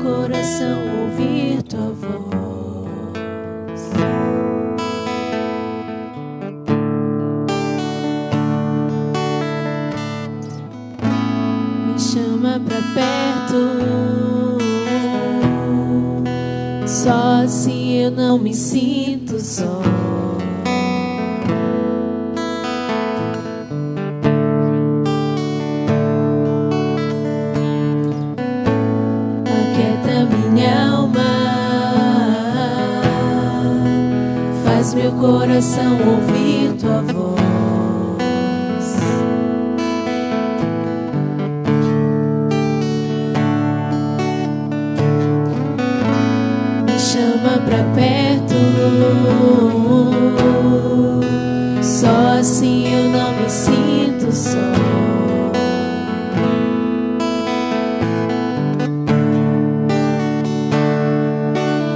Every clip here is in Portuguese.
coração ouvir tua voz. Me chama pra perto, só assim eu não me sinto só. Minha alma, faz meu coração ouvir tua voz. Me chama pra perto, só assim eu não me sinto só.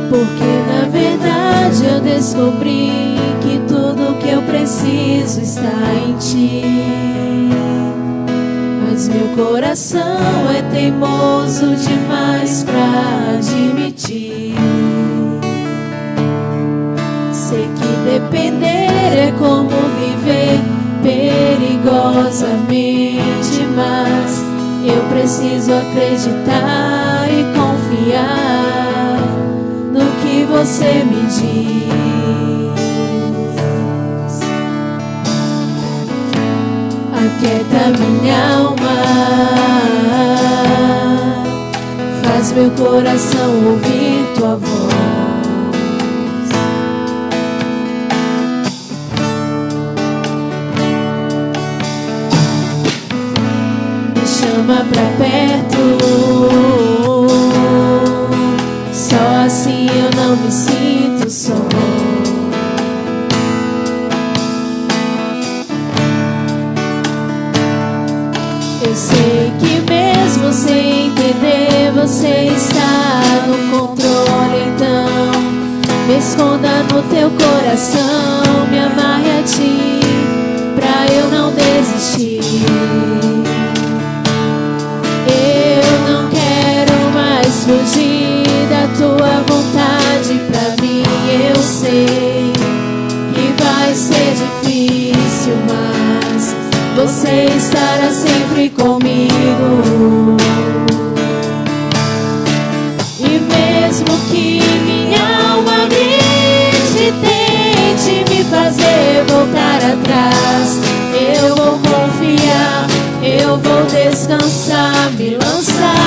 Porque na verdade eu descobri que tudo que eu preciso está em ti. Mas meu coração é teimoso demais pra admitir. Sei que depender é como viver perigosamente, mas eu preciso acreditar e confiar no que você me diz. Aquieta minha alma, faz meu coração ouvir tua voz. Me chama pra perto, só assim eu não me sinto só. Eu sei que mesmo sem entender você está no controle. Então me esconda no teu coração, me amarre a ti pra eu não desistir. Eu não quero mais fugir da tua vontade pra mim. Eu sei que vai ser difícil, mas você estará sempre comigo. E mesmo que minha alma grite e tente me fazer voltar atrás, eu vou confiar, eu vou descansar, me lançar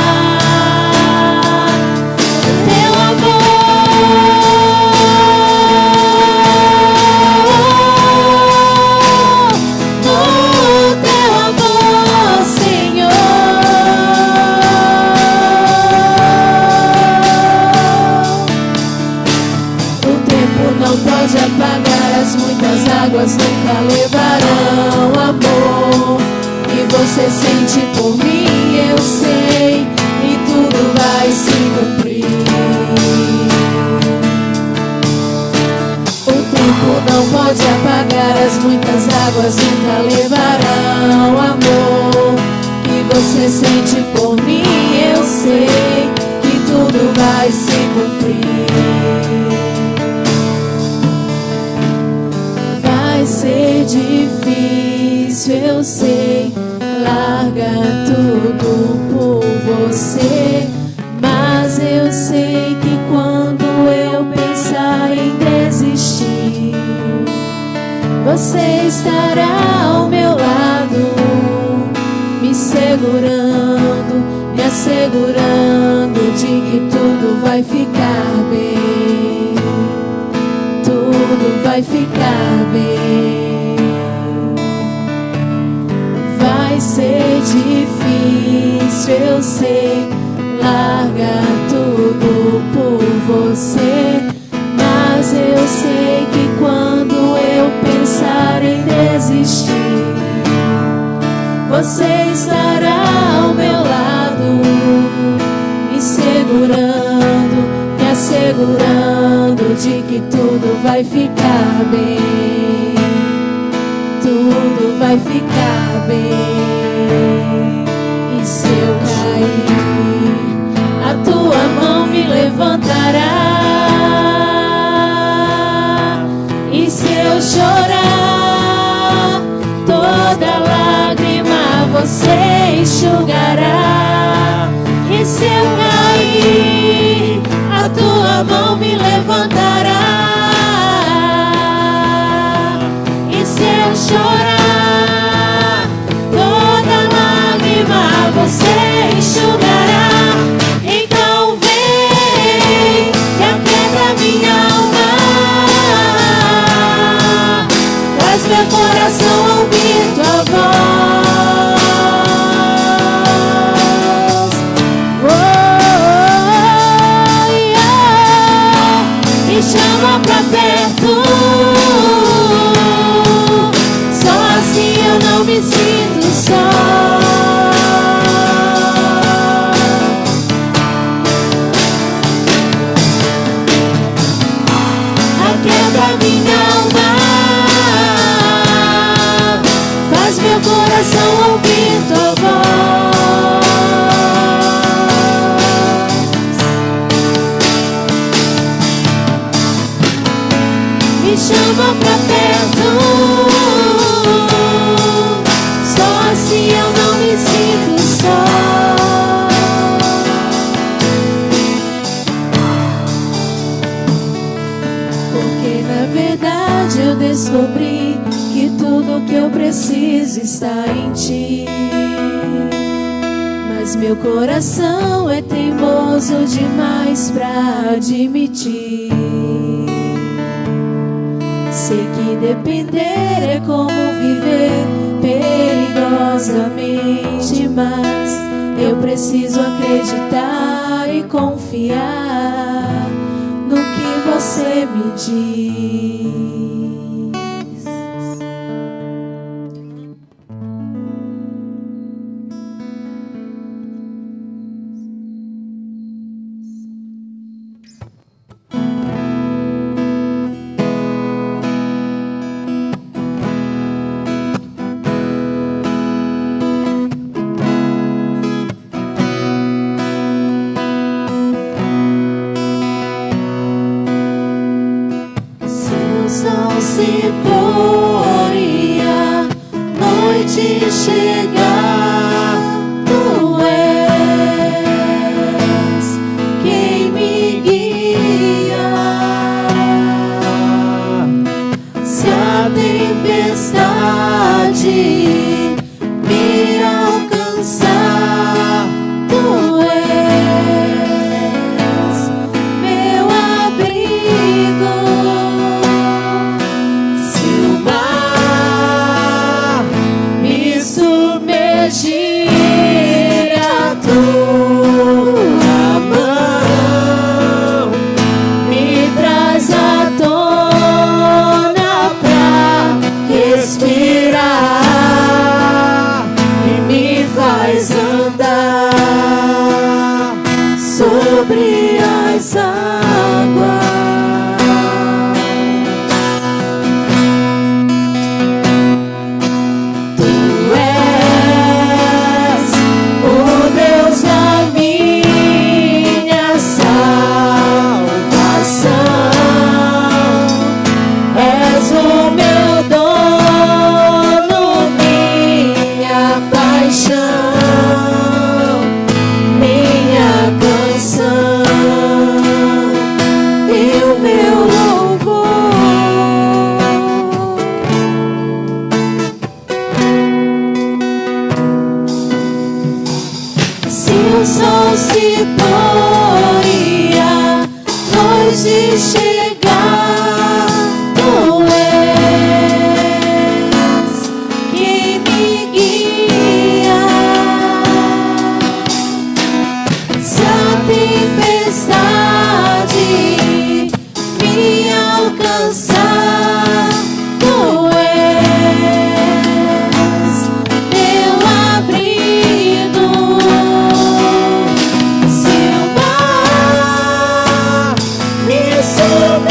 no teu amor, no teu amor, Senhor. O tempo não pode apagar, as muitas águas nunca levarão amor. E você sente por mim, eu sei, e tudo vai se cumprir. O tempo não pode apagar, as muitas águas nunca levarão amor. E você sente por mim, eu sei, que tudo vai se cumprir. Vai ser difícil, eu sei, larga tudo por você, mas eu sei que quando eu pensar em desistir, você estará ao meu lado, me segurando, me assegurando de que tudo vai ficar bem, tudo vai ficar bem. Vai ser difícil, eu sei, larga tudo por você, mas eu sei que quando eu pensar em desistir, você estará ao meu lado, me segurando, me assegurando de que tudo vai ficar bem, tudo vai ficar bem. E se eu cair, a tua mão levantará. E se eu chorar, toda lágrima você enxugará. E se eu cair, a tua mão me levantará. E se eu chorar, toda lágrima você enxugará. Então vem, que aquieta minha alma, faz meu coração ouvir tua voz. Me chama pra perto, só assim eu não me sinto só. Aquieta minha alma, faz meu coração ouvir tua voz. Me chama pra perto, só assim eu não me sinto só. Porque na verdade eu descobri que tudo que eu preciso está em ti. Mas meu coração é teimoso demais pra admitir. Sei que depender é como viver perigosamente, mas eu preciso acreditar e confiar no que você me diz. Se for e a noite chegar, tu és quem me guia. Se a tempestade me alcançar, tu és meu abrigo. Gira a tua mão, me traz à tona pra respirar e me faz andar sobre as águas. O sol se pôr e a noite chegar, tu és quem me guia. Se a tempestade me alcançar, tu és meu abrigo. So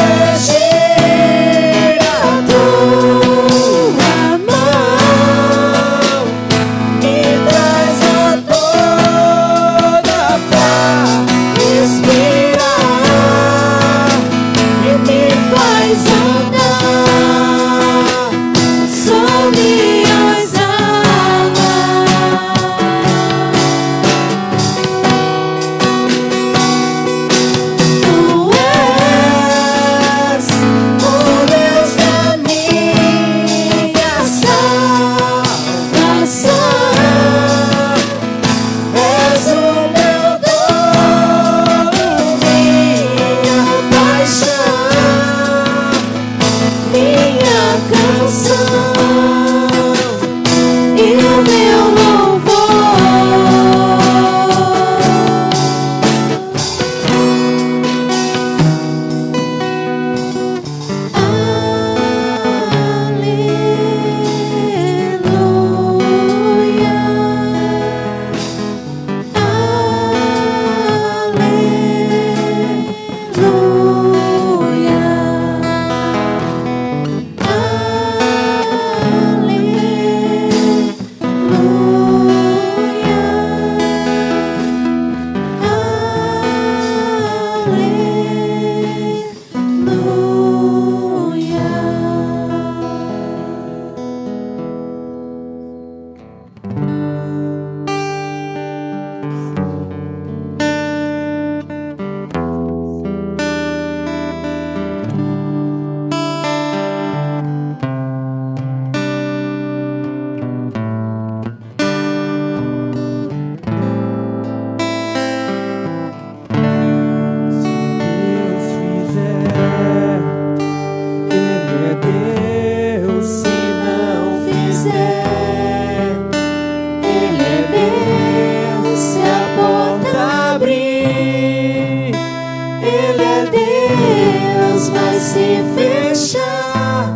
Deus, mas se fechar,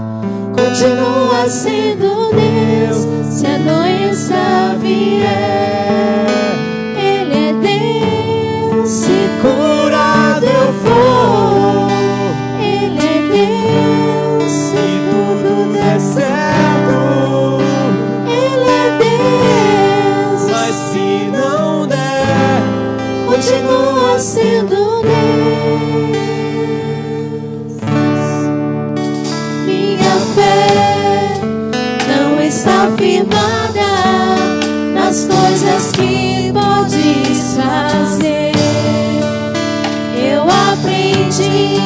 continua sendo Deus. Se a doença vier, Ele é Deus. Se curado eu for, Ele é Deus. Se tudo der certo, Ele é Deus. Mas se não der, continua sendo Deus. Minha fé não está firmada nas coisas que podes fazer. Eu aprendi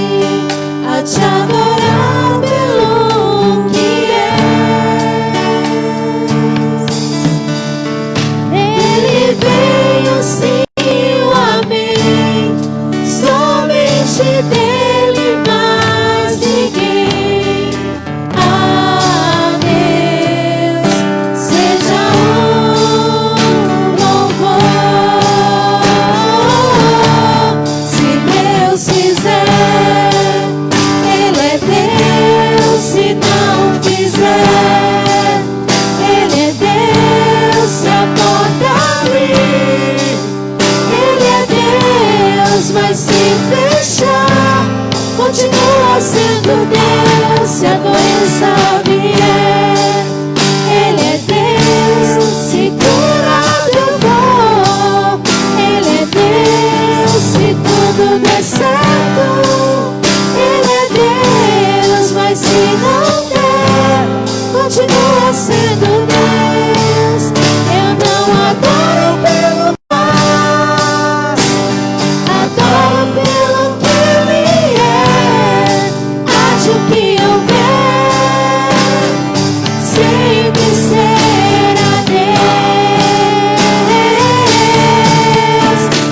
a te adorar pelo que és. Ele veio sim, o amém, somente dele, mais ninguém. A Deus seja o louvor. Se Deus fizer, Ele é Deus. Se não fizer, Ele é Deus. Se a porta abrir, Ele é Deus. Mas se fechar, continua sendo Deus. Se a doença vier, Ele é Deus. Se curado eu for, Ele é Deus. Se tudo der certo, Ele é Deus. Mas se não der, continua sendo Deus. Eu não adoro pelo mais, adoro pelo que Ele é. Haja o que houver, sempre será Deus.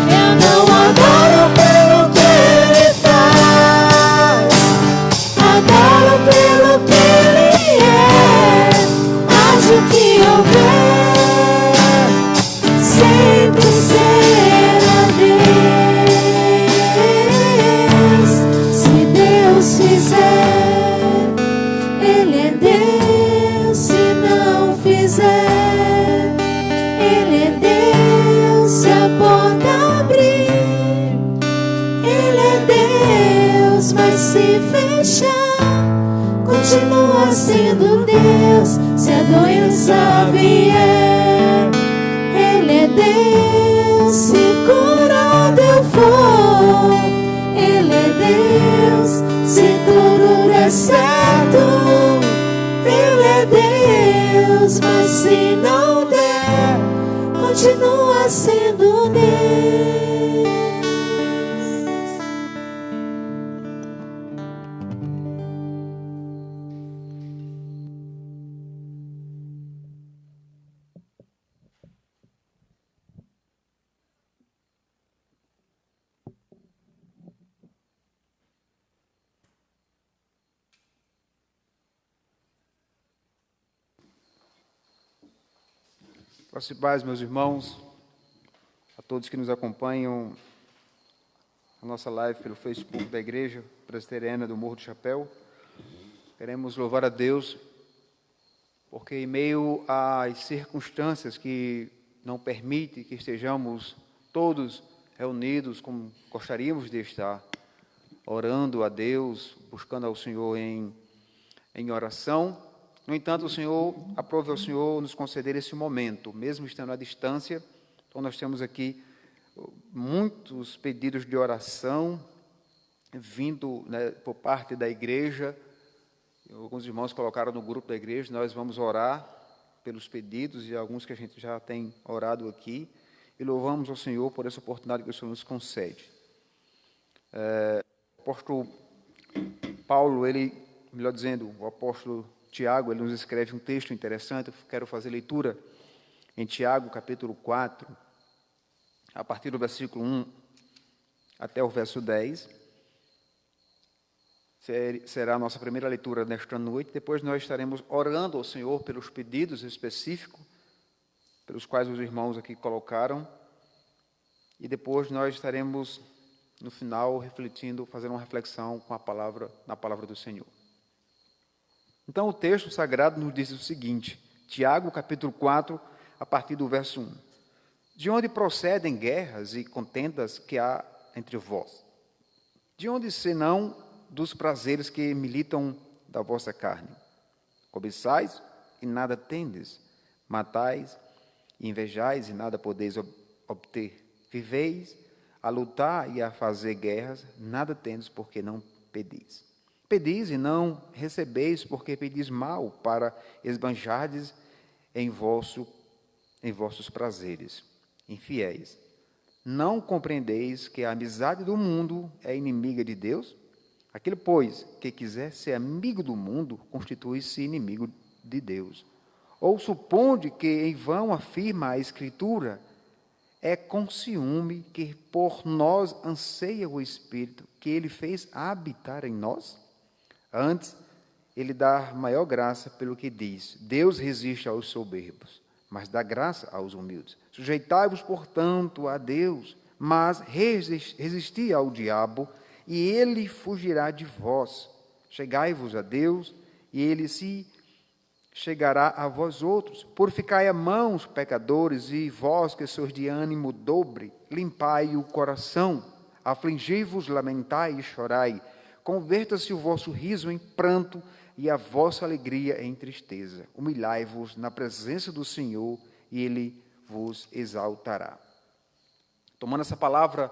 Eu não adoro pelo que Ele faz, adoro pelo que Ele é. Haja o que houver, sempre será Deus. Se Deus fizer, Ele é Deus. Se não fizer, Ele é Deus. Se a porta abrir, Ele é Deus. Mas se fechar, continua sendo Deus. Se a doença vier, Ele é Deus. Se curado eu for, Ele é Deus. Se tudo der certo, Ele é Deus. Mas se não der, continua sendo Deus. Graças e paz, meus irmãos, a todos que nos acompanham a nossa live pelo Facebook da Igreja Presbiteriana do Morro do Chapéu. Queremos louvar a Deus, porque em meio às circunstâncias que não permitem que estejamos todos reunidos como gostaríamos de estar, orando a Deus, buscando ao Senhor em oração. No entanto, o Senhor, aprove ao Senhor nos conceder esse momento, mesmo estando à distância. Então, nós temos aqui muitos pedidos de oração vindo, né, por parte da igreja. Alguns irmãos colocaram no grupo da igreja. Nós vamos orar pelos pedidos e alguns que a gente já tem orado aqui. E louvamos ao Senhor por essa oportunidade que o Senhor nos concede. O apóstolo Paulo, melhor dizendo, o apóstolo Tiago, ele nos escreve um texto interessante. Eu quero fazer leitura em Tiago, capítulo 4, a partir do versículo 1 até o verso 10. Será a nossa primeira leitura nesta noite. Depois nós estaremos orando ao Senhor pelos pedidos específicos, pelos quais os irmãos aqui colocaram. E depois nós estaremos no final, refletindo, fazendo uma reflexão com na palavra do Senhor. Então, o texto sagrado nos diz o seguinte, Tiago, capítulo 4, a partir do verso 1. De onde procedem guerras e contendas que há entre vós? De onde, senão, dos prazeres que militam da vossa carne? Cobiçais e nada tendes, matais e invejais e nada podeis obter. Viveis a lutar e a fazer guerras, nada tendes porque não pedis. Pedis e não recebeis porque pedis mal, para esbanjardes em vossos prazeres. Infiéis, não compreendeis que a amizade do mundo é inimiga de Deus? Aquele, pois, que quiser ser amigo do mundo, constitui-se inimigo de Deus. Ou suponde que em vão afirma a Escritura, é com ciúme que por nós anseia o Espírito, que Ele fez habitar em nós? Antes, Ele dá maior graça pelo que diz, Deus resiste aos soberbos, mas dá graça aos humildes. Sujeitai-vos, portanto, a Deus, mas resisti ao diabo, e ele fugirá de vós. Chegai-vos a Deus, e ele se chegará a vós outros. Purificai a mão, os pecadores, e vós que sois de ânimo dobre, limpai o coração, afligi-vos, lamentai e chorai. Converta-se o vosso riso em pranto, e a vossa alegria em tristeza. Humilhai-vos na presença do Senhor, e Ele vos exaltará. Tomando essa palavra,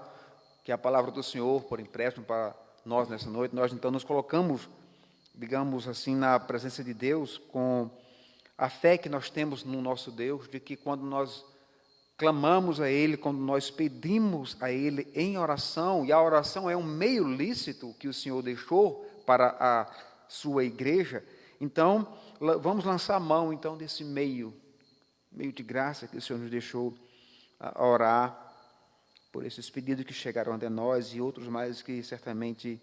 que é a palavra do Senhor, por empréstimo para nós nessa noite, nós então nos colocamos, digamos assim, na presença de Deus, com a fé que nós temos no nosso Deus, de que quando nós clamamos a Ele, quando nós pedimos a Ele em oração, e a oração é um meio lícito que o Senhor deixou para a sua igreja, então vamos lançar a mão então desse meio de graça que o Senhor nos deixou a orar por esses pedidos que chegaram até nós e outros mais que certamente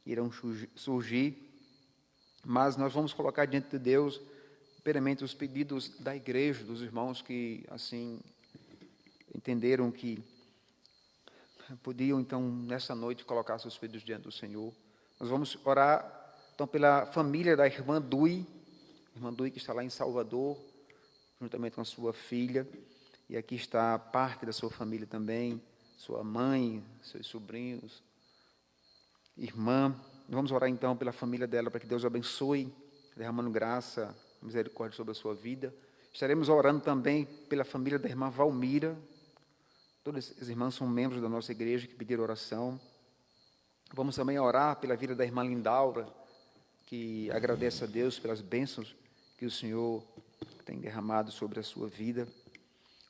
irão surgir, mas nós vamos colocar diante de Deus primeiramente os pedidos da igreja, dos irmãos que assim entenderam que podiam então nessa noite colocar seus pedidos diante do Senhor. Nós vamos orar então pela família da irmã Dui que está lá em Salvador, juntamente com a sua filha, e aqui está parte da sua família também, sua mãe, seus sobrinhos, irmã. Vamos orar então pela família dela, para que Deus abençoe, derramando graça, misericórdia sobre a sua vida. Estaremos orando também pela família da irmã Valmira. Todas as irmãs são membros da nossa igreja que pediram oração. Vamos também orar pela vida da irmã Lindaura, que agradece a Deus pelas bênçãos que o Senhor tem derramado sobre a sua vida.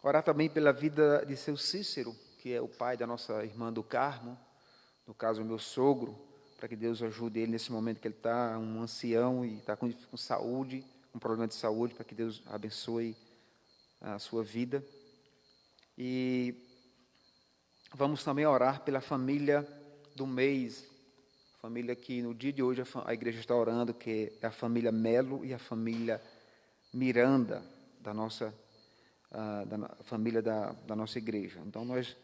Orar também pela vida de seu Cícero, que é o pai da nossa irmã do Carmo, no caso o meu sogro, para que Deus ajude ele nesse momento que ele está um ancião e está com saúde, um problema de saúde, para que Deus abençoe a sua vida. E vamos também orar pela família do mês, família que no dia de hoje a igreja está orando, que é a família Melo e a família Miranda, da nossa família da nossa igreja. Então, nós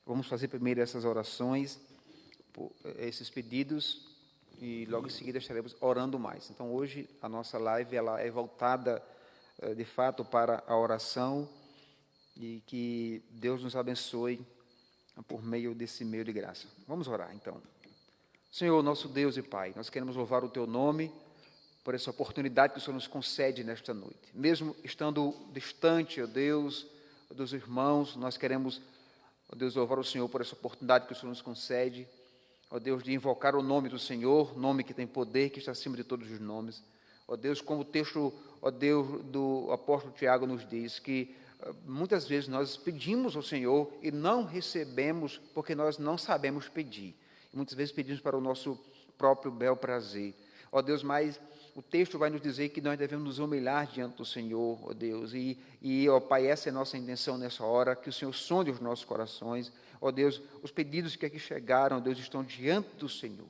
vamos fazer primeiro essas orações, esses pedidos, e logo em seguida estaremos orando mais. Então, hoje a nossa live ela é voltada, de fato, para a oração, e que Deus nos abençoe por meio desse meio de graça. Vamos orar, então. Senhor, nosso Deus e Pai, nós queremos louvar o Teu nome por essa oportunidade que o Senhor nos concede nesta noite. Mesmo estando distante, ó Deus, dos irmãos, nós queremos, ó Deus, louvar o Senhor por essa oportunidade que o Senhor nos concede, ó Deus, de invocar o nome do Senhor, nome que tem poder, que está acima de todos os nomes. Ó Deus, como o texto, ó Deus, do apóstolo Tiago nos diz, que muitas vezes nós pedimos ao Senhor e não recebemos porque nós não sabemos pedir. Muitas vezes pedimos para o nosso próprio bel prazer. Ó Deus, mas o texto vai nos dizer que nós devemos nos humilhar diante do Senhor, ó Deus. Ó Pai, essa é a nossa intenção nessa hora, que o Senhor sonde os nossos corações. Ó Deus, os pedidos que aqui chegaram, ó Deus, estão diante do Senhor.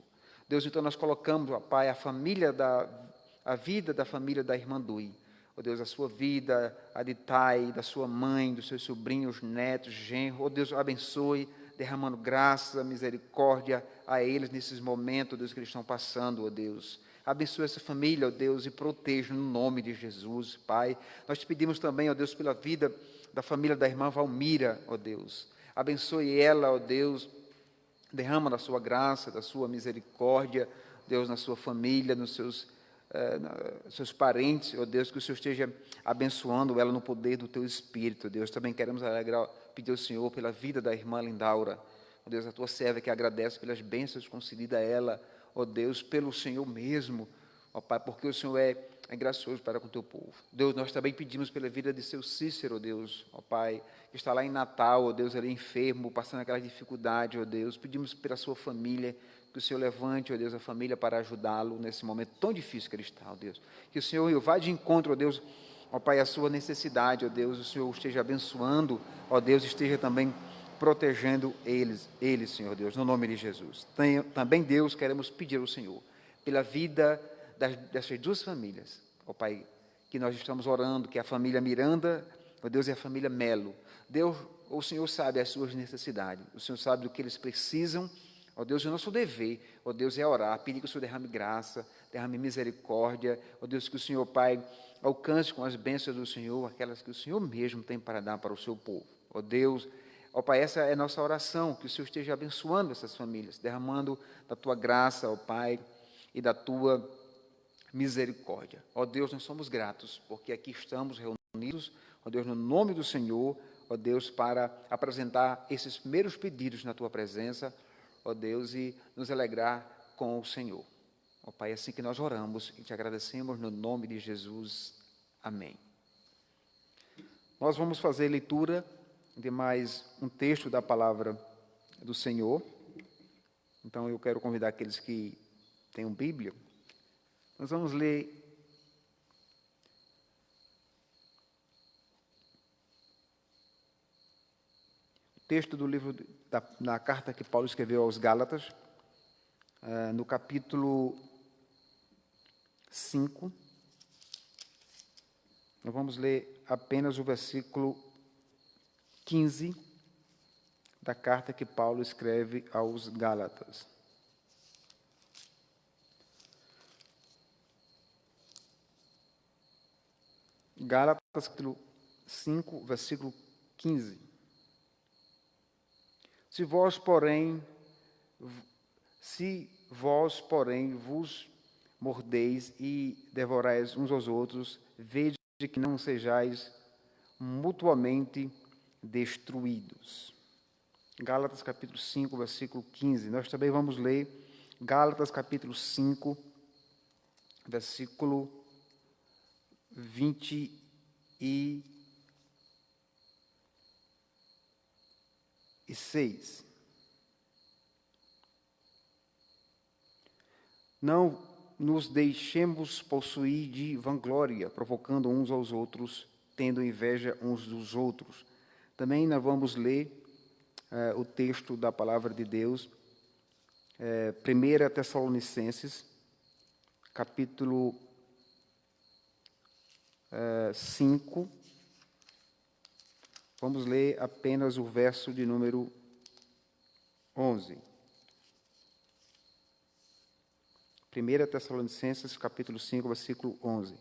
Deus, então nós colocamos, ó Pai, a vida da família da irmã Dui. Ó Deus, a sua vida, a de Tai, da sua mãe, dos seus sobrinhos, netos, genro. Ó Deus, abençoe, derramando graça, misericórdia a eles nesses momentos, Deus, que eles estão passando, ó Deus. Abençoe essa família, ó Deus, e proteja no nome de Jesus, Pai. Nós te pedimos também, ó Deus, pela vida da família da irmã Valmira, ó Deus. Abençoe ela, ó Deus, derrama da sua graça, da sua misericórdia, Deus, na sua família, nos seus parentes, ó Deus, que o Senhor esteja abençoando ela no poder do Teu Espírito, Deus. Também queremos pedir ao Senhor pela vida da irmã Lindaura, ó Deus, a Tua serva que agradece pelas bênçãos concedidas a ela, ó Deus, pelo Senhor mesmo, ó Pai, porque o Senhor é gracioso para com o Teu povo. Deus, nós também pedimos pela vida de seu Cícero, ó Deus, ó Pai, que está lá em Natal, ó Deus, ele enfermo, passando aquela dificuldade, ó Deus. Pedimos pela sua família, que o Senhor levante, ó Deus, a família para ajudá-lo nesse momento tão difícil que ele está, ó Deus. Que o Senhor vá de encontro, ó Deus, ó Pai, a sua necessidade, ó Deus, o Senhor esteja abençoando, ó Deus, esteja também protegendo eles, Senhor Deus, no nome de Jesus. Também, Deus, queremos pedir ao Senhor, pela vida dessas duas famílias, ó Pai, que nós estamos orando, que é a família Miranda, ó Deus, e a família Melo. Deus, o Senhor sabe as suas necessidades, o Senhor sabe do que eles precisam, ó Deus, o nosso dever, ó Deus, é orar, pedir que o Senhor derrame graça, derrame misericórdia, ó Deus, que o Senhor, Pai, alcance com as bênçãos do Senhor, aquelas que o Senhor mesmo tem para dar para o seu povo, ó Deus. Ó Pai, essa é a nossa oração, que o Senhor esteja abençoando essas famílias, derramando da Tua graça, ó Pai, e da Tua misericórdia. Ó Deus, nós somos gratos, porque aqui estamos reunidos, ó Deus, no nome do Senhor, ó Deus, para apresentar esses primeiros pedidos na Tua presença, ó Deus, e nos alegrar com o Senhor. Ó Pai, é assim que nós oramos e te agradecemos no nome de Jesus. Amém. Nós vamos fazer leitura de mais um texto da palavra do Senhor. Então, eu quero convidar aqueles que tenham Bíblia. Nós vamos ler o texto do livro, da carta que Paulo escreveu aos Gálatas, no capítulo 5. Nós vamos ler apenas o versículo 15 da carta que Paulo escreve aos Gálatas. Gálatas, capítulo 5, versículo 15. Se vós, porém, vos mordeis e devorais uns aos outros, vede que não sejais mutuamente destruídos. Gálatas capítulo 5, versículo 15. Nós também vamos ler Gálatas capítulo 5, versículo 26. Não nos deixemos possuir de vanglória, provocando uns aos outros, tendo inveja uns dos outros. Também nós vamos ler o texto da palavra de Deus, 1 Tessalonicenses, capítulo 5. Vamos ler apenas o verso de número 11. 1 Tessalonicenses, capítulo 5, versículo 11.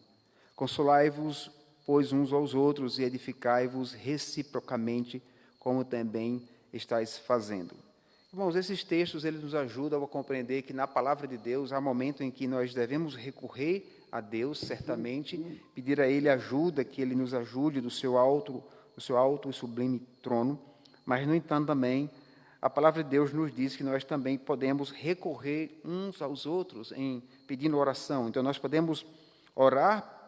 Consolai-vos, pois, uns aos outros e edificai-vos reciprocamente, como também estáis fazendo. Irmãos, esses textos eles nos ajudam a compreender que na palavra de Deus há momento em que nós devemos recorrer a Deus, certamente, pedir a Ele ajuda, que Ele nos ajude do seu alto e sublime trono, mas, no entanto, também, a palavra de Deus nos diz que nós também podemos recorrer uns aos outros em pedindo oração. Então, nós podemos orar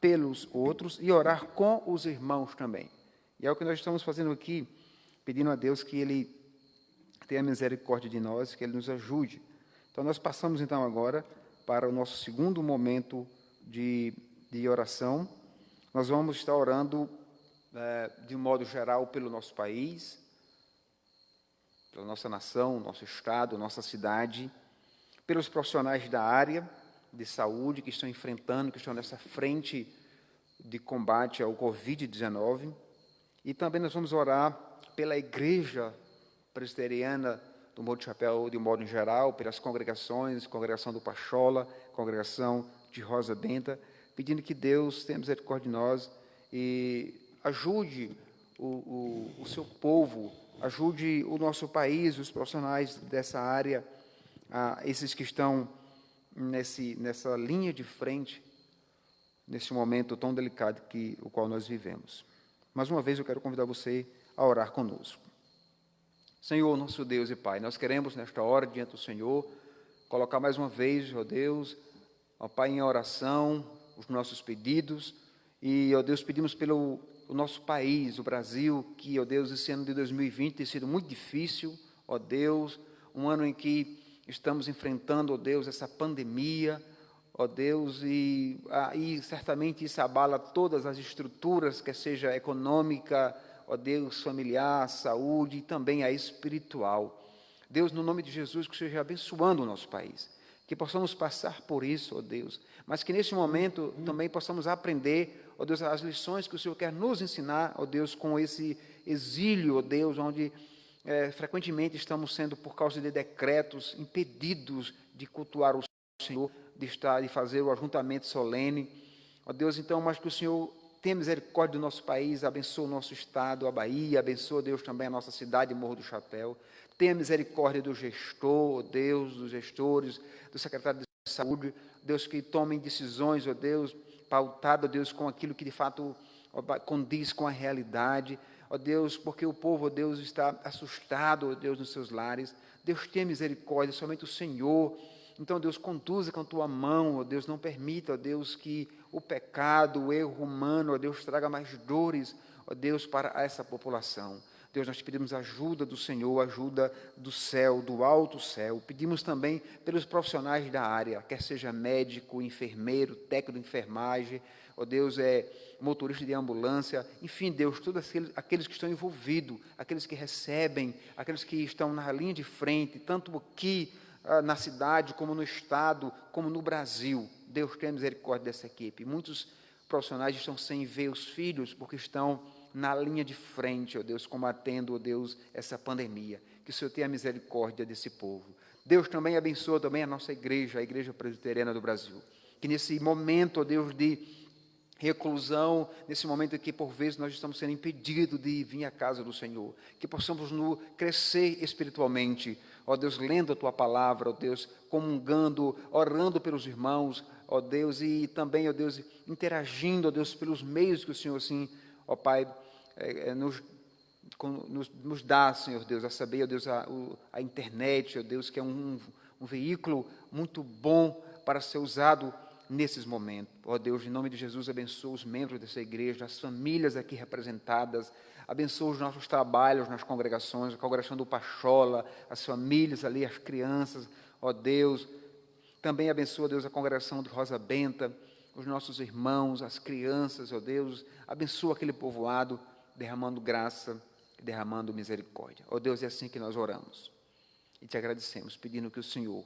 pelos outros e orar com os irmãos também. E é o que nós estamos fazendo aqui, pedindo a Deus que Ele tenha misericórdia de nós, que Ele nos ajude. Então, nós passamos, então, agora para o nosso segundo momento de oração. Nós vamos estar orando, de um modo geral, pelo nosso país, pela nossa nação, nosso estado, nossa cidade, pelos profissionais da área de saúde que estão enfrentando, que estão nessa frente de combate ao Covid-19. E também nós vamos orar pela igreja presbiteriana do Morro do Chapéu, de um modo geral, pelas congregações, congregação do Pachola, congregação de Rosa Benta, pedindo que Deus tenha misericórdia de nós e ajude o seu povo, ajude o nosso país, os profissionais dessa área, esses que estão nessa linha de frente, nesse momento tão delicado o qual nós vivemos. Mais uma vez, eu quero convidar você a orar conosco. Senhor, nosso Deus e Pai, nós queremos, nesta hora, diante do Senhor, colocar mais uma vez, ó Deus, ó Pai, em oração, os nossos pedidos, e, ó Deus, pedimos pelo o nosso país, o Brasil, que, ó Deus, esse ano de 2020 tem sido muito difícil, ó Deus, um ano em que estamos enfrentando, ó Deus, essa pandemia, ó Deus, e certamente isso abala todas as estruturas, quer seja econômica, ó Deus, familiar, saúde e também a espiritual. Deus, no nome de Jesus, que seja abençoando o nosso país, que possamos passar por isso, ó Deus, mas que nesse momento também possamos aprender, ó Deus, as lições que o Senhor quer nos ensinar, ó Deus, com esse exílio, ó Deus, onde frequentemente estamos sendo, por causa de decretos, impedidos de cultuar o Senhor, de fazer o ajuntamento solene. Ó Deus, então, mas que o Senhor tenha misericórdia do nosso país, abençoa o nosso estado, a Bahia, abençoa, Deus, também a nossa cidade, Morro do Chapéu. Tenha misericórdia do gestor, ó Deus, dos gestores, do secretário de saúde, Deus, que tomem decisões, ó Deus, pautado, ó Deus, com aquilo que de fato condiz com a realidade, ó Deus, porque o povo, ó Deus, está assustado, ó Deus, nos seus lares. Deus, tenha misericórdia, somente o Senhor. Então, Deus, conduza com a tua mão, ó Deus, não permita, ó Deus, que o pecado, o erro humano, ó Deus, traga mais dores, ó Deus, para essa população. Deus, nós pedimos ajuda do Senhor, ajuda do céu, do alto céu. Pedimos também pelos profissionais da área, quer seja médico, enfermeiro, técnico de enfermagem, ó Deus, motorista de ambulância, enfim, Deus, todos aqueles que estão envolvidos, aqueles que recebem, aqueles que estão na linha de frente, tanto aqui na cidade, como no estado, como no Brasil. Deus, tenha misericórdia dessa equipe. Muitos profissionais estão sem ver os filhos, porque estão na linha de frente, ó Deus, combatendo, ó Deus, essa pandemia. Que o Senhor tenha misericórdia desse povo. Deus também abençoa também a nossa igreja, a Igreja Presbiteriana do Brasil. Que nesse momento, ó Deus, de reclusão, nesse momento em que, por vezes, nós estamos sendo impedidos de vir à casa do Senhor, que possamos crescer espiritualmente, ó Deus, lendo a Tua Palavra, ó Deus, comungando, orando pelos irmãos, ó Deus, e também, ó Deus, interagindo, ó Deus, pelos meios que o Senhor, assim, ó Pai, nos dá, Senhor Deus, a saber, ó Deus, a internet, ó Deus, que é um veículo muito bom para ser usado nesses momentos. Ó Deus, em nome de Jesus, abençoa os membros dessa igreja, as famílias aqui representadas, abençoa os nossos trabalhos nas congregações, a congregação do Pachola, as famílias ali, as crianças, ó Deus. Também abençoa, Deus, a congregação de Rosa Benta, os nossos irmãos, as crianças, ó Deus. Abençoa aquele povoado, derramando graça, derramando misericórdia. Ó Deus, é assim que nós oramos e te agradecemos, pedindo que o Senhor,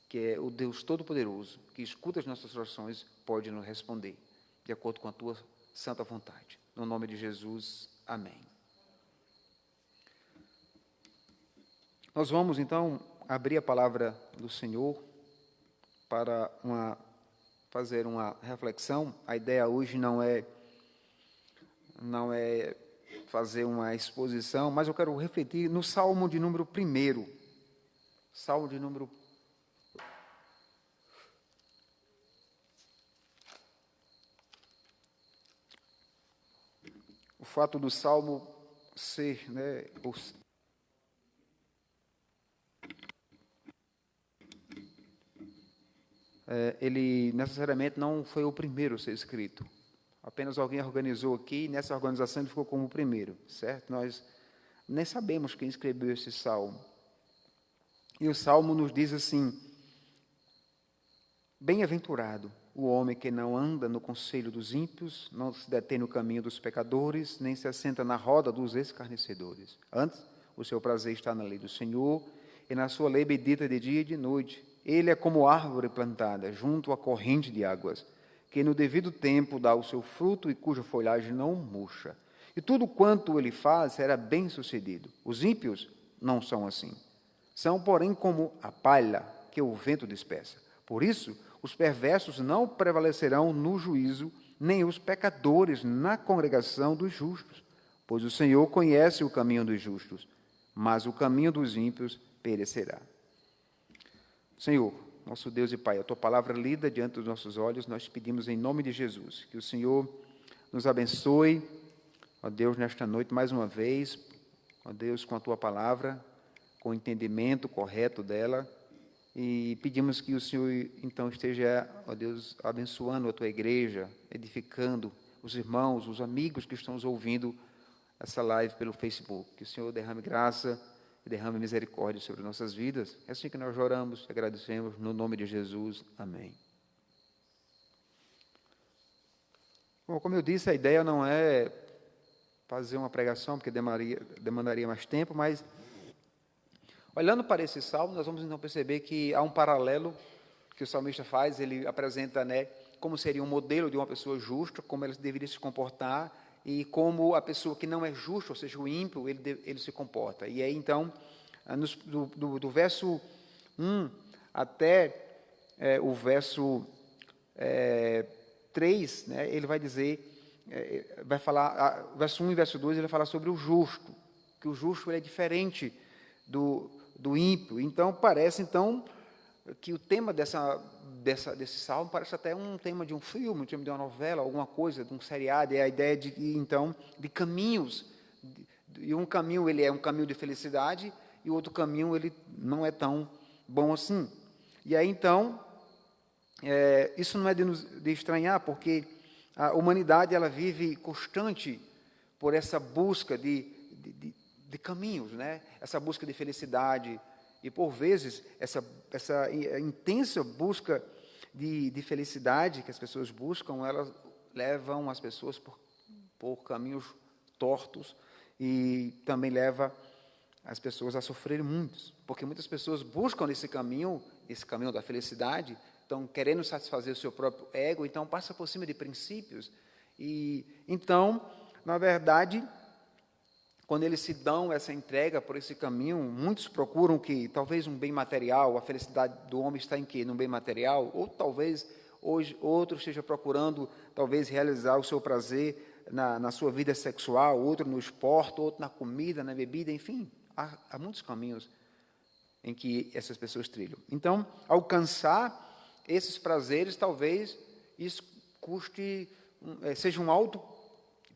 que é o Deus Todo-Poderoso, que escuta as nossas orações, pode nos responder, de acordo com a Tua santa vontade. No nome de Jesus, amém. Nós vamos, então, abrir a palavra do Senhor para fazer uma reflexão. A ideia hoje não é fazer uma exposição, mas eu quero refletir no Salmo de número 1. Salmo de número 1. O fato do Salmo ser, ele necessariamente não foi o primeiro a ser escrito. Apenas alguém organizou aqui, e nessa organização ele ficou como o primeiro, certo? Nós nem sabemos quem escreveu esse Salmo. E o Salmo nos diz assim: bem-aventurado o homem que não anda no conselho dos ímpios, não se detém no caminho dos pecadores, nem se assenta na roda dos escarnecedores. Antes, o seu prazer está na lei do Senhor, e na sua lei medita de dia e de noite. Ele é como árvore plantada junto à corrente de águas, que no devido tempo dá o seu fruto e cuja folhagem não murcha. E tudo quanto ele faz será bem sucedido. Os ímpios não são assim. São, porém, como a palha que o vento dispersa. Por isso, os perversos não prevalecerão no juízo, nem os pecadores na congregação dos justos. Pois o Senhor conhece o caminho dos justos, mas o caminho dos ímpios perecerá. Senhor, nosso Deus e Pai, a Tua palavra lida diante dos nossos olhos, nós pedimos em nome de Jesus, que o Senhor nos abençoe, ó Deus, nesta noite, mais uma vez, ó Deus, com a Tua palavra, com o entendimento correto dela, e pedimos que o Senhor, então, esteja, ó Deus, abençoando a Tua igreja, edificando os irmãos, os amigos que estão nos ouvindo essa live pelo Facebook. Que o Senhor derrame graça e derrame misericórdia sobre nossas vidas. É assim que nós oramos e agradecemos, no nome de Jesus. Amém. Bom, como eu disse, a ideia não é fazer uma pregação, porque demandaria mais tempo, mas, olhando para esse salmo, nós vamos então perceber que há um paralelo que o salmista faz. Ele apresenta, como seria um modelo de uma pessoa justa, como ela deveria se comportar, e como a pessoa que não é justa, ou seja, o ímpio, ele se comporta. E aí, então, do verso 1 até o verso 3, ele vai dizer, vai falar, verso 1 e verso 2, ele vai falar sobre o justo, que o justo ele é diferente do ímpio. Então, parece, então, que o tema desse salmo parece até um tema de um filme, um tema de uma novela, alguma coisa, de um seriado. É a ideia de caminhos. E um caminho, ele é um caminho de felicidade, e o outro caminho, ele não é tão bom assim. E aí, então, isso não é de estranhar, porque a humanidade, ela vive constante por essa busca de caminhos, essa busca de felicidade. E, por vezes, essa intensa busca de felicidade que as pessoas buscam, elas levam as pessoas por caminhos tortos e também leva as pessoas a sofrer muito. Porque muitas pessoas buscam esse caminho da felicidade, estão querendo satisfazer o seu próprio ego, então passa por cima de princípios. E então, na verdade, quando eles se dão essa entrega por esse caminho, muitos procuram que talvez um bem material, a felicidade do homem está em quê? Num bem material, ou talvez hoje outro esteja procurando talvez realizar o seu prazer na sua vida sexual, outro no esporte, outro na comida, na bebida, enfim, há muitos caminhos em que essas pessoas trilham. Então, alcançar esses prazeres, talvez isso custe, seja um alto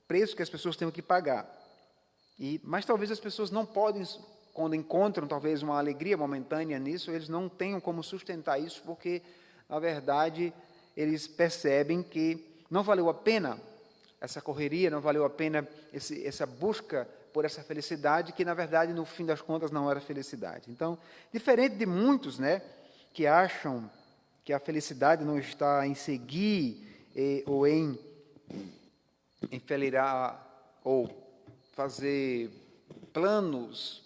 preço que as pessoas tenham que pagar. Mas talvez as pessoas não podem, quando encontram talvez uma alegria momentânea nisso, eles não tenham como sustentar isso, porque, na verdade, eles percebem que não valeu a pena essa correria, não valeu a pena essa busca por essa felicidade, que, na verdade, no fim das contas, não era felicidade. Então, diferente de muitos, que acham que a felicidade não está em seguir ou em enfileirar ou fazer planos,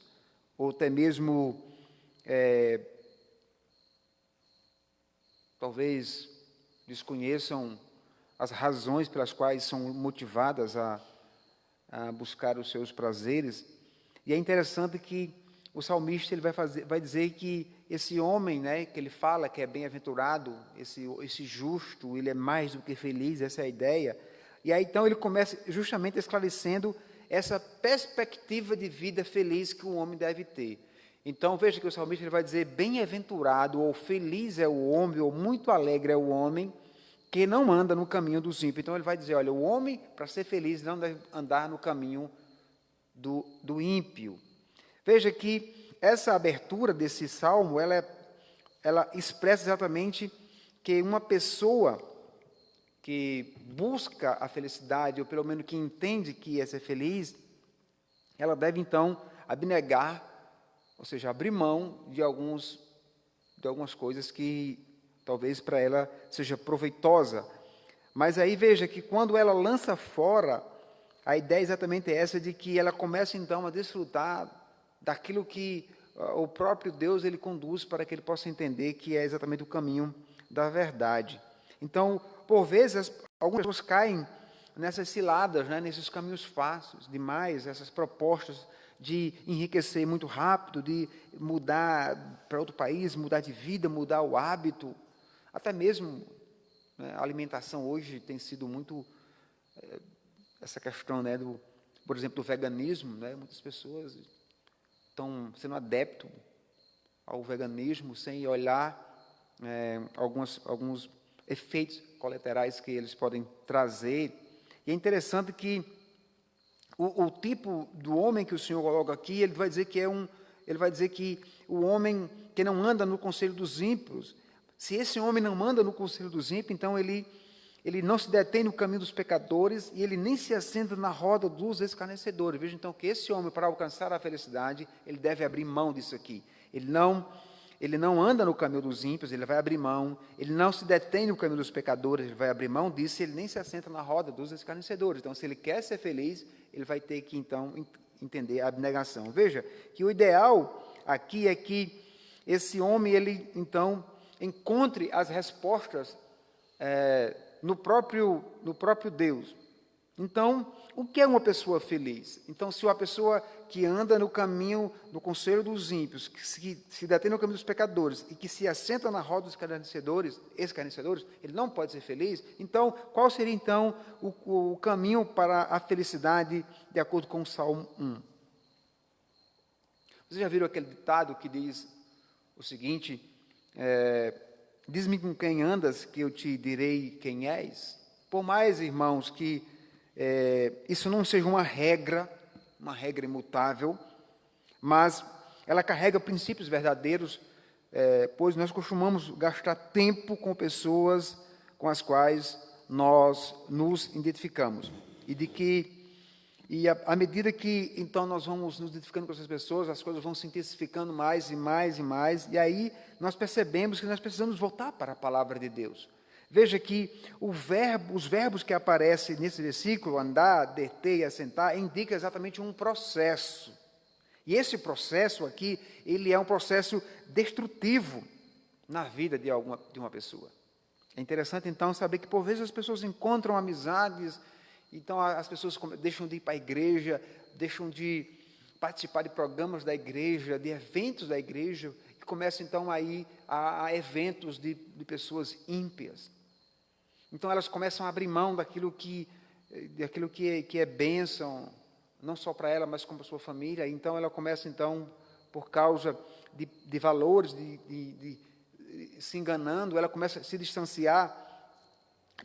ou até mesmo, talvez desconheçam as razões pelas quais são motivadas a buscar os seus prazeres. E é interessante que o salmista ele vai dizer que esse homem, que ele fala que é bem-aventurado, esse justo, ele é mais do que feliz, essa é a ideia. E aí, então, ele começa justamente esclarecendo essa perspectiva de vida feliz que o homem deve ter. Então, veja que o salmista ele vai dizer, bem-aventurado, ou feliz é o homem, ou muito alegre é o homem, que não anda no caminho dos ímpios. Então, ele vai dizer, olha, o homem, para ser feliz, não deve andar no caminho do ímpio. Veja que essa abertura desse salmo, ela expressa exatamente que uma pessoa que busca a felicidade, ou pelo menos que entende que é ser feliz, ela deve, então, abnegar, ou seja, abrir mão de algumas coisas que talvez para ela seja proveitosa. Mas aí veja que quando ela lança fora, a ideia exatamente é essa, de que ela começa, então, a desfrutar daquilo que o próprio Deus ele conduz para que ele possa entender que é exatamente o caminho da verdade. Então, por vezes, algumas pessoas caem nessas ciladas, nesses caminhos fáceis demais, essas propostas de enriquecer muito rápido, de mudar para outro país, mudar de vida, mudar o hábito. Até mesmo, né, a alimentação hoje tem sido muito... essa questão, né, por exemplo, do veganismo, né, muitas pessoas estão sendo adeptos ao veganismo sem olhar alguns efeitos colaterais que eles podem trazer. E é interessante que o tipo do homem que o Senhor coloca aqui, ele vai dizer que o homem que não anda no conselho dos ímpios, se esse homem não anda no conselho dos ímpios, então ele não se detém no caminho dos pecadores e ele nem se assenta na roda dos escarnecedores. Veja então que esse homem, para alcançar a felicidade, ele deve abrir mão disso aqui. Ele não anda no caminho dos ímpios, ele vai abrir mão. Ele não se detém no caminho dos pecadores, ele vai abrir mão disso. Ele nem se assenta na roda dos escarnecedores. Então, se ele quer ser feliz, ele vai ter que, então, entender a abnegação. Veja que o ideal aqui é que esse homem, ele, então, encontre as respostas no próprio Deus. Então, o que é uma pessoa feliz? Então, se uma pessoa que anda no caminho, no conselho dos ímpios, que se detém no caminho dos pecadores e que se assenta na roda dos escarnecedores, ele não pode ser feliz. Então, qual seria, então, o caminho para a felicidade, de acordo com o Salmo 1? Vocês já viram aquele ditado que diz o seguinte, diz-me com quem andas, que eu te direi quem és? Por mais, irmãos, que isso não seja uma regra imutável, mas ela carrega princípios verdadeiros, pois nós costumamos gastar tempo com pessoas com as quais nós nos identificamos. E à medida que, então, nós vamos nos identificando com essas pessoas, as coisas vão se intensificando mais e mais e mais, e aí nós percebemos que nós precisamos voltar para a palavra de Deus. Veja que os verbos que aparecem nesse versículo, andar, deter e assentar, indicam exatamente um processo. E esse processo aqui, ele é um processo destrutivo na vida de uma pessoa. É interessante, então, saber que, por vezes, as pessoas encontram amizades, então as pessoas deixam de ir para a igreja, deixam de participar de programas da igreja, de eventos da igreja, e começam, então, a ir a eventos de pessoas ímpias. Então, elas começam a abrir mão daquilo que é bênção, não só para ela, mas como para a sua família. Então, ela começa, então, por causa de valores, de se enganando, ela começa a se distanciar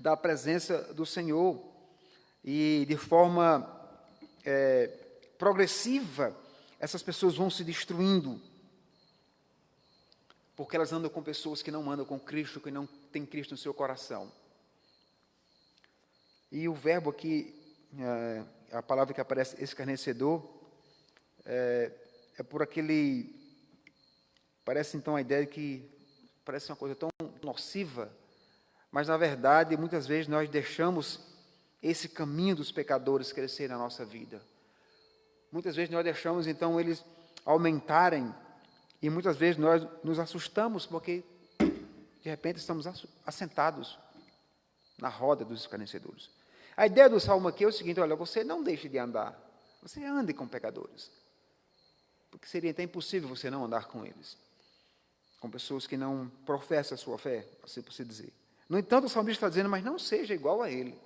da presença do Senhor. E, de forma progressiva, essas pessoas vão se destruindo, porque elas andam com pessoas que não andam com Cristo, que não têm Cristo no seu coração. E o verbo aqui, a palavra que aparece, escarnecedor, é por aquele... Parece, então, a ideia que parece uma coisa tão nociva, mas, na verdade, muitas vezes nós deixamos esse caminho dos pecadores crescer na nossa vida. Muitas vezes nós deixamos, então, eles aumentarem, e muitas vezes nós nos assustamos, porque, de repente, estamos assentados na roda dos escarnecedores. A ideia do Salmo aqui é o seguinte, olha, você não deixe de andar, você ande com pecadores, porque seria até impossível você não andar com eles, com pessoas que não professam a sua fé, assim por se dizer. No entanto, o salmista está dizendo, mas não seja igual a ele,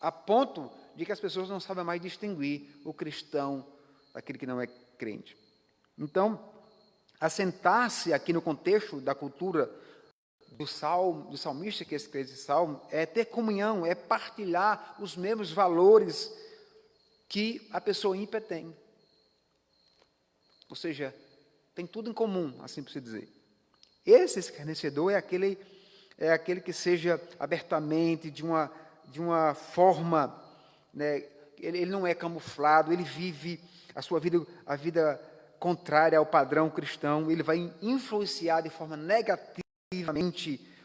a ponto de que as pessoas não sabem mais distinguir o cristão daquele que não é crente. Então, assentar-se aqui no contexto da cultura do salmista que escreve esse salmo, é ter comunhão, é partilhar os mesmos valores que a pessoa ímpia tem. Ou seja, tem tudo em comum, assim por se dizer. Esse escarnecedor é aquele que seja abertamente, de uma forma, né, ele não é camuflado, ele vive a vida contrária ao padrão cristão, ele vai influenciar de forma negativamente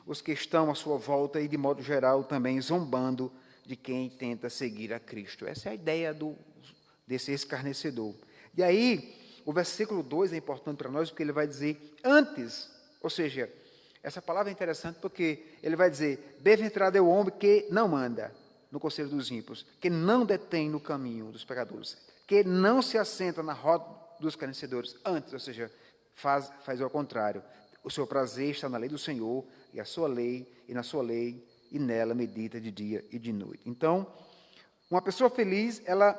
os que estão à sua volta e, de modo geral, também zombando de quem tenta seguir a Cristo. Essa é a ideia desse escarnecedor. E aí, o versículo 2 é importante para nós, porque ele vai dizer antes, ou seja, essa palavra é interessante porque ele vai dizer, bem-aventurado é o homem que não anda no conselho dos ímpios, que não detém no caminho dos pecadores, que não se assenta na roda dos escarnecedores. Antes, ou seja, faz ao contrário. O seu prazer está na lei do Senhor, e a sua lei, e na sua lei, e nela medita de dia e de noite. Então, uma pessoa feliz, ela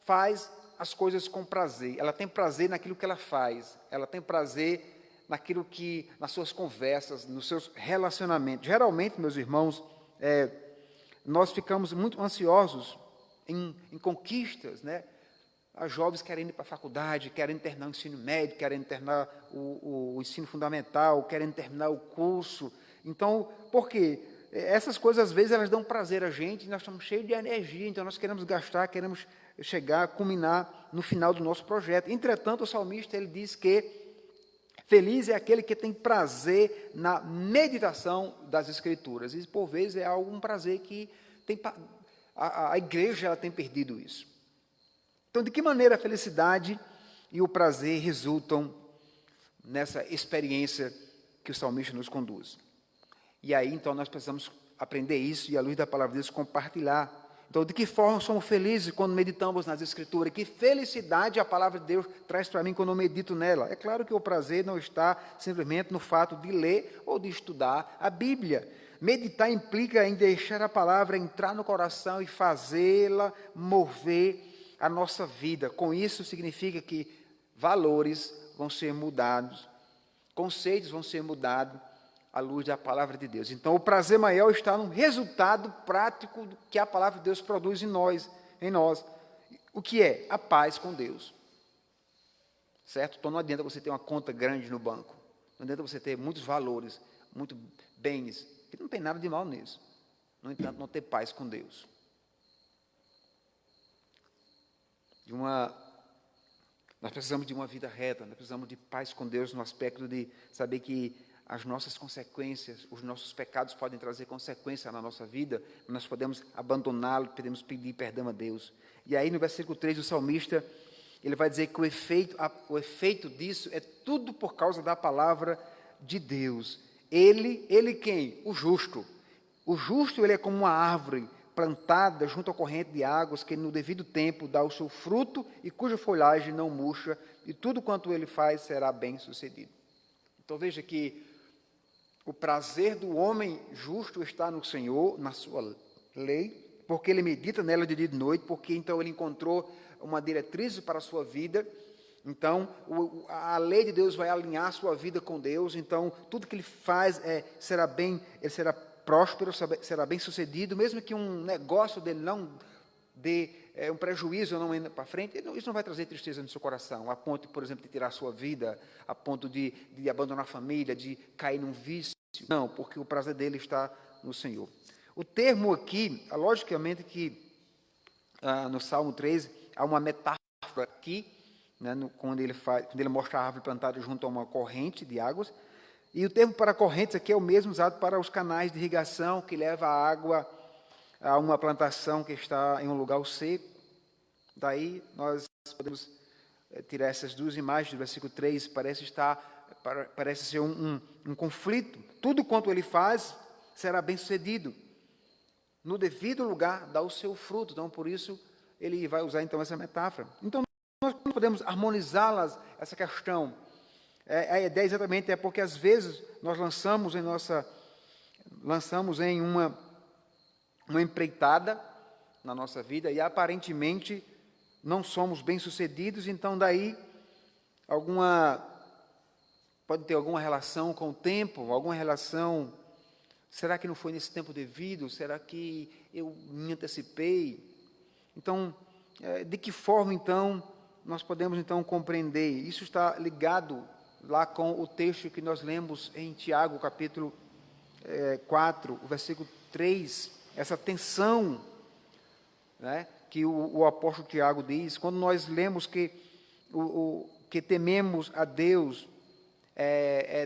faz as coisas com prazer. Ela tem prazer naquilo que ela faz. Ela tem prazer naquilo que, nas suas conversas, nos seus relacionamentos. Geralmente, meus irmãos, nós ficamos muito ansiosos em conquistas, né? As jovens querendo ir para a faculdade, querendo terminar o ensino médio, querendo terminar o ensino fundamental, querendo terminar o curso. Então, por quê? Essas coisas, às vezes, elas dão prazer a gente, nós estamos cheios de energia, então nós queremos gastar, queremos chegar, culminar no final do nosso projeto. Entretanto, o salmista, ele diz que feliz é aquele que tem prazer na meditação das Escrituras. E, por vezes, é algum prazer que a igreja ela tem perdido isso. Então, de que maneira a felicidade e o prazer resultam nessa experiência que o salmista nos conduz? E aí, então, nós precisamos aprender isso e, à luz da palavra de Deus, compartilhar. Então, de que forma somos felizes quando meditamos nas Escrituras? Que felicidade a palavra de Deus traz para mim quando eu medito nela? É claro que o prazer não está simplesmente no fato de ler ou de estudar a Bíblia. Meditar implica em deixar a palavra entrar no coração e fazê-la mover a nossa vida. Com isso, significa que valores vão ser mudados, conceitos vão ser mudados à luz da palavra de Deus. Então, o prazer maior está no resultado prático que a palavra de Deus produz em nós. O que é? A paz com Deus. Certo? Então, não adianta você ter uma conta grande no banco. Não adianta você ter muitos valores, muitos bens, que não tem nada de mal nisso. No entanto, não ter paz com Deus. Nós precisamos de uma vida reta, nós precisamos de paz com Deus no aspecto de saber que as nossas consequências, os nossos pecados podem trazer consequência na nossa vida, nós podemos abandoná-lo, podemos pedir perdão a Deus. E aí no versículo 3, o salmista, ele vai dizer que o efeito disso é tudo por causa da palavra de Deus. Ele quem? O justo. O justo, ele é como uma árvore plantada junto à corrente de águas, que no devido tempo dá o seu fruto e cuja folhagem não murcha, e tudo quanto ele faz será bem sucedido. Então veja que o prazer do homem justo está no Senhor, na sua lei, porque ele medita nela de dia e de noite, porque então ele encontrou uma diretriz para a sua vida. Então, a lei de Deus vai alinhar a sua vida com Deus. Então, tudo que ele faz ele será próspero, será bem sucedido, mesmo que um negócio dele não dê um prejuízo, não indo para frente, isso não vai trazer tristeza no seu coração, a ponto, por exemplo, de tirar a sua vida, a ponto de abandonar a família, de cair num vício. Não, porque o prazer dele está no Senhor. O termo aqui, logicamente que no Salmo 13, há uma metáfora aqui, né, quando ele mostra a árvore plantada junto a uma corrente de águas, e o termo para correntes aqui é o mesmo usado para os canais de irrigação, que leva a água a uma plantação que está em um lugar seco. Daí nós podemos tirar essas duas imagens do versículo 3, parece ser um conflito. Tudo quanto ele faz será bem sucedido. No devido lugar dá o seu fruto. Então, por isso, ele vai usar então essa metáfora. Então, nós não podemos harmonizá-las, essa questão. A ideia exatamente é porque, às vezes, nós lançamos em uma empreitada na nossa vida e, aparentemente, não somos bem-sucedidos. Então, daí, pode ter alguma relação com o tempo, alguma relação. Será que não foi nesse tempo devido? Será que eu me antecipei? Então, de que forma, então, nós podemos, então, compreender? Isso está ligado lá com o texto que nós lemos em Tiago, capítulo 4, o versículo 3, essa tensão, né, que o apóstolo Tiago diz, quando nós lemos que tememos a Deus,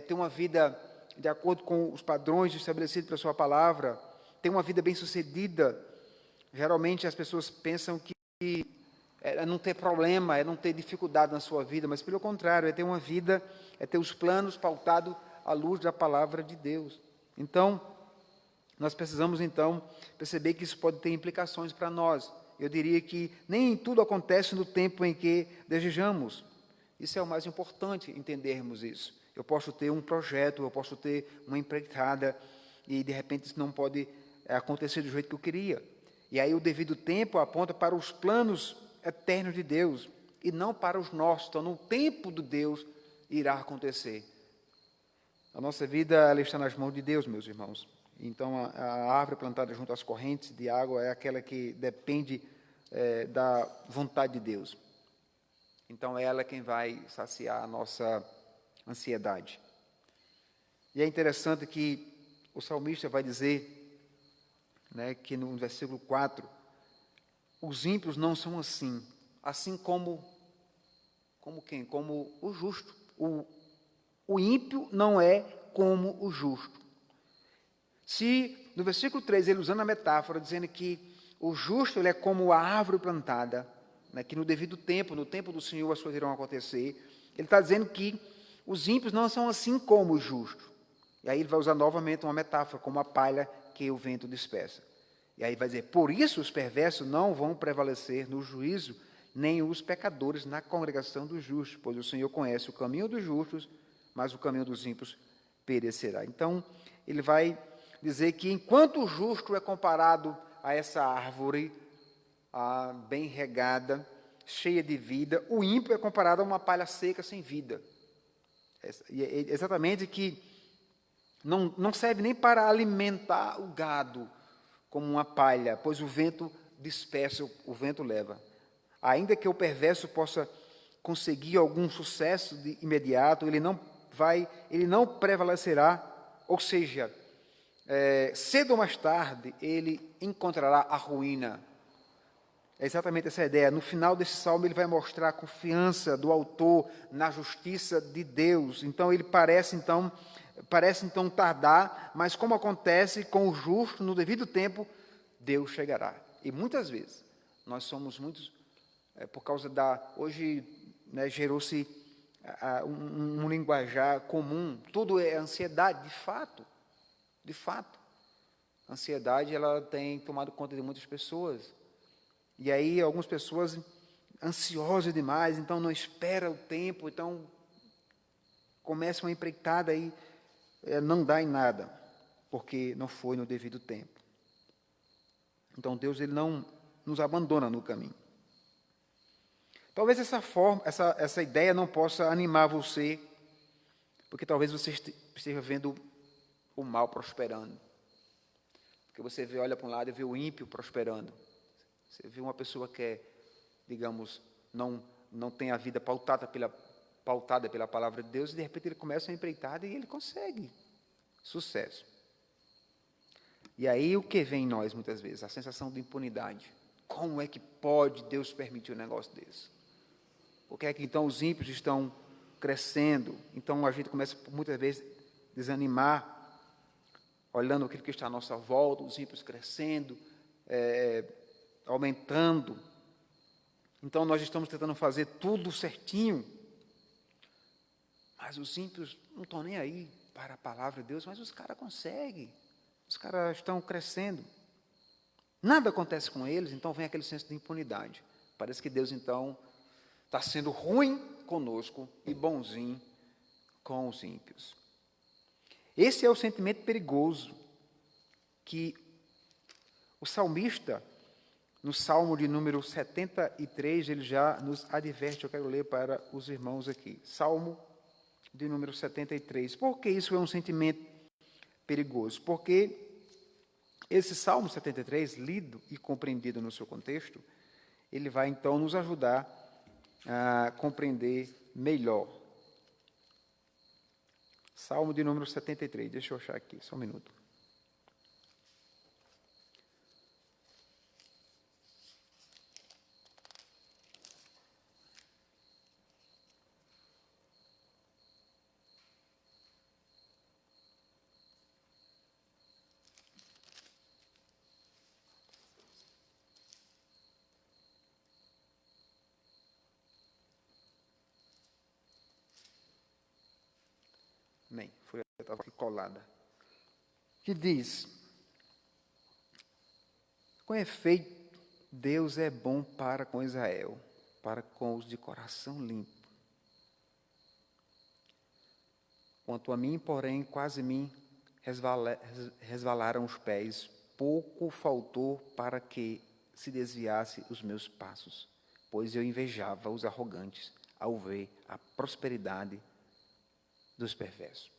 ter uma vida de acordo com os padrões estabelecidos pela sua palavra, ter uma vida bem-sucedida. Geralmente as pessoas pensam que é não ter problema, é não ter dificuldade na sua vida, mas pelo contrário, é ter uma vida, é ter os planos pautados à luz da palavra de Deus. Então, nós precisamos então perceber que isso pode ter implicações para nós. Eu diria que nem tudo acontece no tempo em que desejamos. Isso é o mais importante, entendermos isso. Eu posso ter um projeto, eu posso ter uma empreitada, e de repente isso não pode acontecer do jeito que eu queria. E aí o devido tempo aponta para os planos eternos de Deus, e não para os nossos. Então, no tempo de Deus, irá acontecer. A nossa vida, ela está nas mãos de Deus, meus irmãos. Então, a árvore plantada junto às correntes de água é aquela que depende da vontade de Deus. Então, é ela quem vai saciar a nossa ansiedade. E é interessante que o salmista vai dizer, né, que no versículo 4, os ímpios não são assim, assim como quem? Como o justo. O ímpio não é como o justo. Se, no versículo 3, ele usando a metáfora, dizendo que o justo ele é como a árvore plantada, né, que no devido tempo, no tempo do Senhor, as coisas irão acontecer, ele está dizendo que os ímpios não são assim como o justo. E aí ele vai usar novamente uma metáfora, como a palha que o vento dispersa. E aí vai dizer, por isso os perversos não vão prevalecer no juízo, nem os pecadores na congregação dos justos, pois o Senhor conhece o caminho dos justos, mas o caminho dos ímpios perecerá. Então, ele vai dizer que enquanto o justo é comparado a essa árvore bem regada, cheia de vida, o ímpio é comparado a uma palha seca sem vida. E é exatamente que não serve nem para alimentar o gado como uma palha, pois o vento dispersa, o vento leva. Ainda que o perverso possa conseguir algum sucesso imediato, ele não prevalecerá, ou seja, cedo ou mais tarde, ele encontrará a ruína. É exatamente essa a ideia. No final desse salmo, ele vai mostrar a confiança do autor na justiça de Deus. Então, ele parece tardar, mas como acontece com o justo, no devido tempo, Deus chegará. E muitas vezes, nós somos muitos, por causa hoje, né, gerou-se um linguajar comum, tudo é ansiedade, de fato. A ansiedade, ela tem tomado conta de muitas pessoas. E aí, algumas pessoas ansiosas demais, então não espera o tempo, então começa uma empreitada e não dá em nada, porque não foi no devido tempo. Então, Deus ele não nos abandona no caminho. Talvez essa ideia não possa animar você, porque talvez você esteja vendo o mal prosperando. Porque você olha para um lado e vê o ímpio prosperando. Você vê uma pessoa que digamos, não tem a vida pautada pela palavra de Deus, e de repente ele começa a empreitada e ele consegue sucesso. E aí o que vem em nós muitas vezes? A sensação de impunidade. Como é que pode Deus permitir um negócio desse? Por que é que então os ímpios estão crescendo? Então a gente começa muitas vezes a desanimar, olhando aquilo que está à nossa volta, os ímpios crescendo, aumentando. Então nós estamos tentando fazer tudo certinho, mas os ímpios não estão nem aí para a palavra de Deus, mas os caras conseguem, os caras estão crescendo. Nada acontece com eles, então vem aquele senso de impunidade. Parece que Deus, então, está sendo ruim conosco e bonzinho com os ímpios. Esse é o sentimento perigoso que o salmista, no Salmo de número 73, ele já nos adverte. Eu quero ler para os irmãos aqui. Salmo de número 73. Por que isso é um sentimento perigoso? Porque esse Salmo 73, lido e compreendido no seu contexto, ele vai, então, nos ajudar a compreender melhor. Salmo de número 73. Deixa eu achar aqui, só um minuto. Bem, estava aqui colada. Que diz: com efeito, Deus é bom para com Israel, para com os de coração limpo. Quanto a mim, porém, quase me resvalaram os pés. Pouco faltou para que se desviasse os meus passos, pois eu invejava os arrogantes ao ver a prosperidade dos perversos.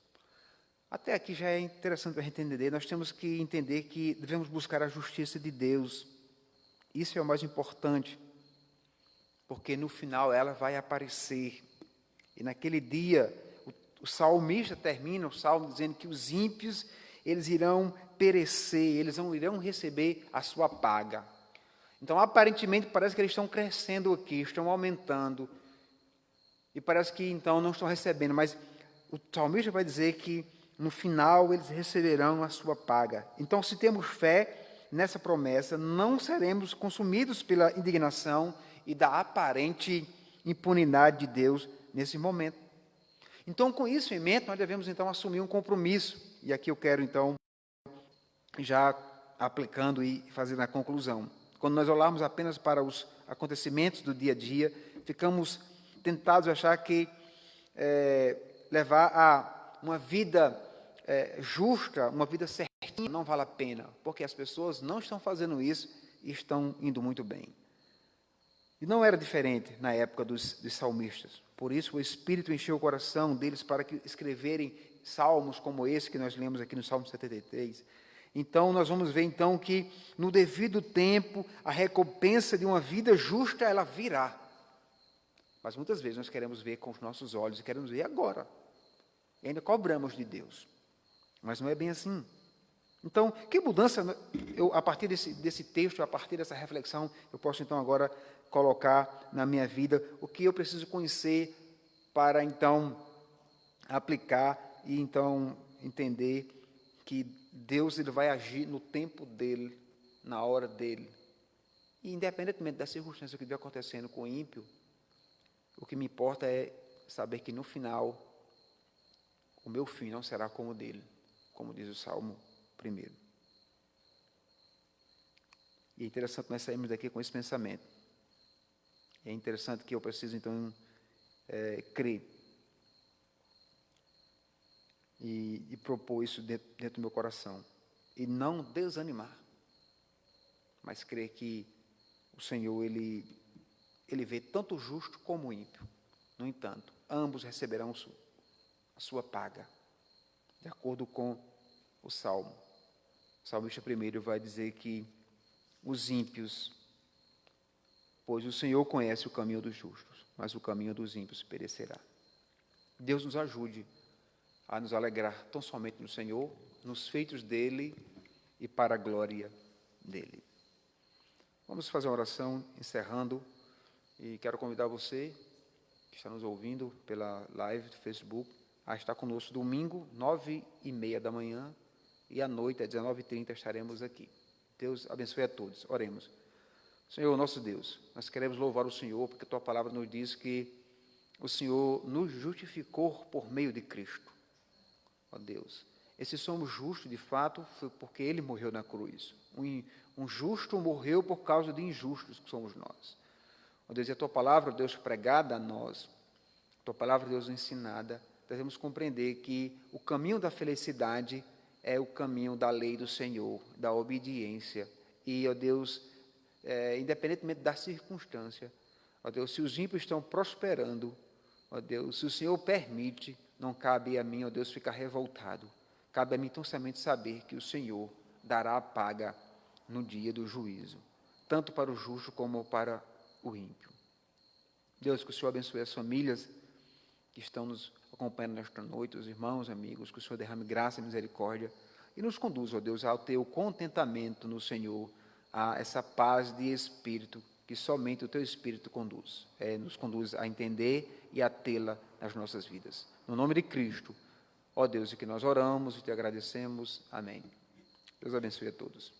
Até aqui já é interessante para a gente entender. Nós temos que entender que devemos buscar a justiça de Deus. Isso é o mais importante, porque no final ela vai aparecer. E naquele dia, o salmista termina o salmo dizendo que os ímpios, eles irão perecer, eles não irão receber a sua paga. Então, aparentemente, parece que eles estão crescendo aqui, estão aumentando, e parece que, então, não estão recebendo, mas o salmista vai dizer que, no final, eles receberão a sua paga. Então, se temos fé nessa promessa, não seremos consumidos pela indignação e da aparente impunidade de Deus nesse momento. Então, com isso em mente, nós devemos, então, assumir um compromisso. E aqui eu quero, então, já aplicando e fazendo a conclusão. Quando nós olharmos apenas para os acontecimentos do dia a dia, ficamos tentados a achar que levar a uma vida justa, uma vida certinha, não vale a pena, porque as pessoas não estão fazendo isso e estão indo muito bem. E não era diferente na época dos salmistas. Por isso, o Espírito encheu o coração deles para que escreverem salmos como esse que nós lemos aqui no Salmo 73. Então, nós vamos ver, então, que no devido tempo, a recompensa de uma vida justa, ela virá. Mas muitas vezes nós queremos ver com os nossos olhos e queremos ver agora. E ainda cobramos de Deus. Mas não é bem assim. Então, que mudança, a partir desse texto, a partir dessa reflexão, eu posso, então, agora colocar na minha vida o que eu preciso conhecer para, então, aplicar e, então, entender que Deus ele vai agir no tempo dele, na hora dele. E, independentemente da circunstância que estiver acontecendo com o ímpio, o que me importa é saber que, no final, o meu fim não será como o dele, como diz o Salmo 1. E é interessante nós sairmos daqui com esse pensamento. É interessante que eu preciso, então, crer e propor isso dentro do meu coração. E não desanimar, mas crer que o Senhor, Ele vê tanto o justo como o ímpio. No entanto, ambos receberão a sua paga, de acordo com o Salmo. O salmista primeiro vai dizer que os ímpios, pois o Senhor conhece o caminho dos justos, mas o caminho dos ímpios perecerá. Deus nos ajude a nos alegrar tão somente no Senhor, nos feitos dEle e para a glória dEle. Vamos fazer uma oração encerrando e quero convidar você que está nos ouvindo pela live do Facebook a estar conosco domingo, 9h30 da manhã e à noite, às 19h30, estaremos aqui. Deus abençoe a todos. Oremos. Senhor, nosso Deus, nós queremos louvar o Senhor, porque a Tua palavra nos diz que o Senhor nos justificou por meio de Cristo. Ó Deus, esse somos justos, de fato, foi porque Ele morreu na cruz. Um justo morreu por causa de injustos que somos nós. Ó Deus, e a Tua palavra, Deus, pregada a nós, a Tua palavra, Deus, ensinada, devemos compreender que o caminho da felicidade é o caminho da lei do Senhor, da obediência. E, ó Deus, independentemente da circunstância, ó Deus, se os ímpios estão prosperando, ó Deus, se o Senhor permite, não cabe a mim, ó Deus, ficar revoltado. Cabe a mim tão somente saber que o Senhor dará a paga no dia do juízo, tanto para o justo como para o ímpio. Deus, que o Senhor abençoe as famílias que estão nos acompanhando nesta noite, os irmãos, amigos, que o Senhor derrame graça e misericórdia e nos conduza, ó Deus, ao teu contentamento no Senhor, a essa paz de espírito que somente o teu Espírito conduz, nos conduz a entender e a tê-la nas nossas vidas. No nome de Cristo, ó Deus, e que nós oramos e te agradecemos. Amém. Deus abençoe a todos.